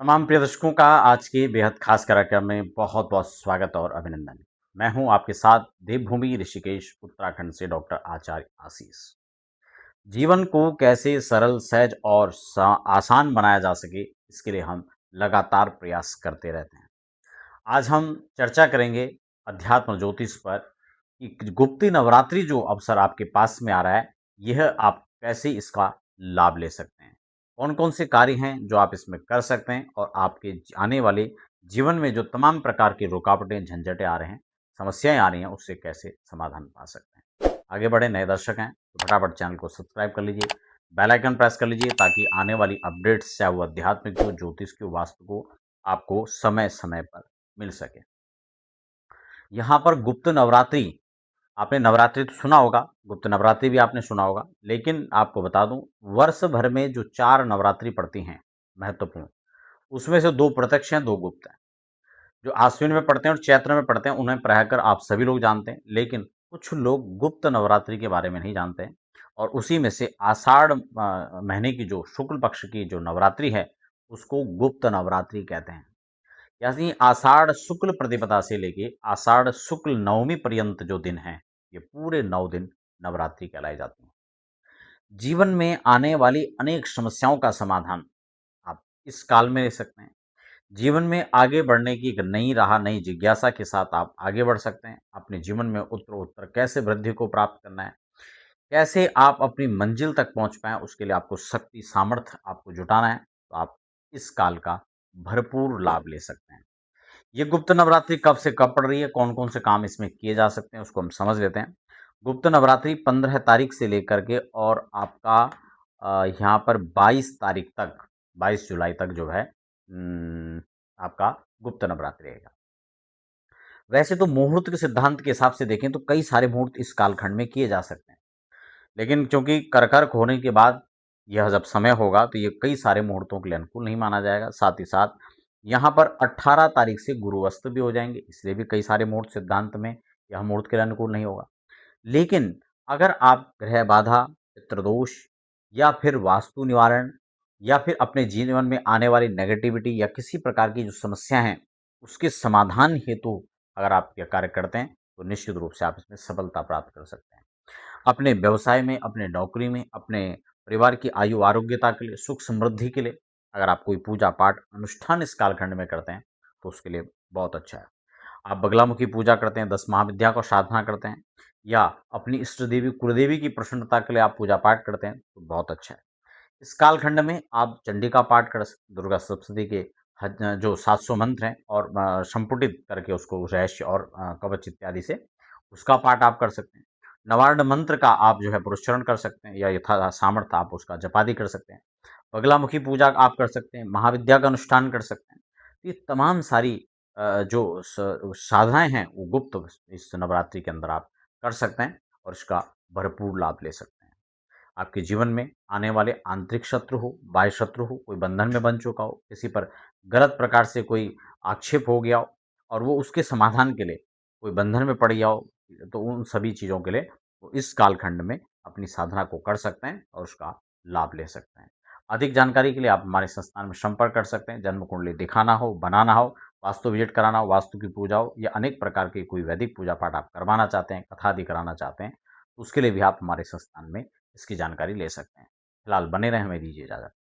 तमाम प्रिय दर्शकों का आज के बेहद खास कार्यक्रम में बहुत-बहुत स्वागत और अभिनंदन। मैं हूं आपके साथ देवभूमि ऋषिकेश उत्तराखंड से डॉक्टर आचार्य आशीष। जीवन को कैसे सरल, सहज और आसान बनाया जा सके, इसके लिए हम लगातार प्रयास करते रहते हैं। आज हम चर्चा करेंगे अध्यात्म ज्योतिष पर कि गुप्ती नवरात्रि जो अवसर आपके पास में आ रहा है, यह आप कैसे इसका लाभ ले सकते हैं। कौन-कौन से कार्य हैं जो आप इसमें कर सकते हैं और आपके आने वाले जीवन में जो तमाम प्रकार की रुकावटें, झंझटें आ रहे हैं, समस्याएँ आ रही हैं, उससे कैसे समाधान पा सकते हैं। आगे बढ़े, नए दर्शक हैं तो फटाफट चैनल को सब्सक्राइब कर लीजिए, बेल आइकन प्रेस कर लीजिए ताकि आने वाली अपडेट्स चाहे वो अध्यात्मिक हो, ज्योतिष की हो, वास्तु को आपको समय-समय पर मिल सके। यहाँ पर गुप्त नवरात्रि, आपने नवरात्रि तो सुना होगा, गुप्त नवरात्रि भी आपने सुना होगा, लेकिन आपको बता दूं, वर्ष भर में जो 4 नवरात्रि पड़ती हैं महत्वपूर्ण, उसमें से 2 प्रत्यक्ष हैं, 2 गुप्त हैं। जो आश्विन में पढ़ते हैं और चैत्र में पढ़ते हैं, उन्हें प्रायकर आप सभी लोग जानते हैं, लेकिन कुछ लोग गुप्त नवरात्रि के बारे में नहीं जानते हैं और उसी में से आषाढ़ महीने की जो शुक्ल पक्ष की जो नवरात्रि है, उसको गुप्त नवरात्रि कहते हैं। यानी आषाढ़ शुक्ल प्रतिपदा से लेके आषाढ़ शुक्ल नवमी पर्यंत जो दिन हैं, ये पूरे 9 दिन नवरात्रि कहलाई जाती हैं। जीवन में आने वाली अनेक समस्याओं का समाधान आप इस काल में ले सकते हैं। जीवन में आगे बढ़ने की एक नई राह, नई जिज्ञासा के साथ आप आगे बढ़ सकते हैं। अपने जीवन में उत्तरोत्तर कैसे वृद्धि को प्राप्त करना है, कैसे आप अपनी मंजिल तक पहुंच पाएं, उसके लिए आपको शक्ति, सामर्थ्य आपको जुटाना है, तो आप इस काल का भरपूर लाभ ले सकते हैं। ये गुप्त नवरात्रि कब से कब पड़ रही है, कौन-कौन से काम इसमें किए जा सकते हैं, उसको हम समझ लेते हैं। गुप्त नवरात्रि 15 तारीख से लेकर के और आपका यहाँ पर 22 तारीख तक, 22 जुलाई तक जो है आपका गुप्त नवरात्रि रहेगा। वैसे तो मुहूर्त के सिद्धांत के हिसाब से देखें तो कई सारे मुहूर्त इस कालखंड में किए जा सकते हैं। लेकिन चूँकि कर्क होने के बाद यह जब समय होगा तो ये कई सारे मुहूर्तों के लिए अनुकूल नहीं माना जाएगा। साथ ही साथ यहाँ पर 18 तारीख से गुरु अस्त भी हो जाएँगे, इसलिए भी कई सारे मुहूर्त सिद्धांत में यह मुहूर्त के लिए अनुकूल नहीं होगा। लेकिन अगर आप ग्रह बाधा, पितृदोष या फिर वास्तु निवारण या फिर अपने जीवन में आने वाली नेगेटिविटी या किसी प्रकार की जो समस्या हैं, उसके समाधान हेतु अगर आप यह कार्य करते हैं, तो निश्चित रूप से आप इसमें सफलता प्राप्त कर सकते हैं। अपने व्यवसाय में, अपने नौकरी में, अपने परिवार की आयु आरोग्यता के लिए, सुख समृद्धि के लिए अगर आप कोई पूजा पाठ अनुष्ठान इस कालखंड में करते हैं, तो उसके लिए बहुत अच्छा है। आप बगलामुखी पूजा करते हैं, 10 महाविद्या को साधना करते हैं या अपनी इष्ट देवी कुलदेवी की प्रसन्नता के लिए आप पूजा पाठ करते हैं, तो बहुत अच्छा है। इस कालखंड में आप चंडी का पाठ कर सकते, दुर्गा सप्तशती के जो 700 मंत्र हैं और संपुटित करके उसको रहस्य और कवच इत्यादि से उसका पाठ आप कर सकते हैं। नवार्ण मंत्र का आप जो है पुरस्चरण कर सकते हैं या यथा सामर्थ्य आप उसका जपादि कर सकते हैं। बगलामुखी पूजा आप कर सकते हैं, महाविद्या का अनुष्ठान कर सकते हैं। ये तमाम सारी जो साधनाएं हैं वो गुप्त इस नवरात्रि के अंदर आप कर सकते हैं और इसका भरपूर लाभ ले सकते हैं। आपके जीवन में आने वाले आंतरिक शत्रु हो, बाह्य शत्रु हो, कोई बंधन में बन चुका हो, किसी पर गलत प्रकार से कोई आक्षेप हो गया हो और वो उसके समाधान के लिए कोई बंधन में पड़ गया हो, तो उन सभी चीज़ों के लिए वो इस कालखंड में अपनी साधना को कर सकते हैं और उसका लाभ ले सकते हैं। अधिक जानकारी के लिए आप हमारे संस्थान में संपर्क कर सकते हैं। जन्म कुंडली दिखाना हो, बनाना हो, वास्तु विजिट कराना हो, वास्तु की पूजा हो या अनेक प्रकार की कोई वैदिक पूजा पाठ आप करवाना चाहते हैं, कथा आदि कराना चाहते हैं, तो उसके लिए भी आप हमारे संस्थान में इसकी जानकारी ले सकते हैं। फिलहाल बने रहें, हमें दीजिए इजाज़त।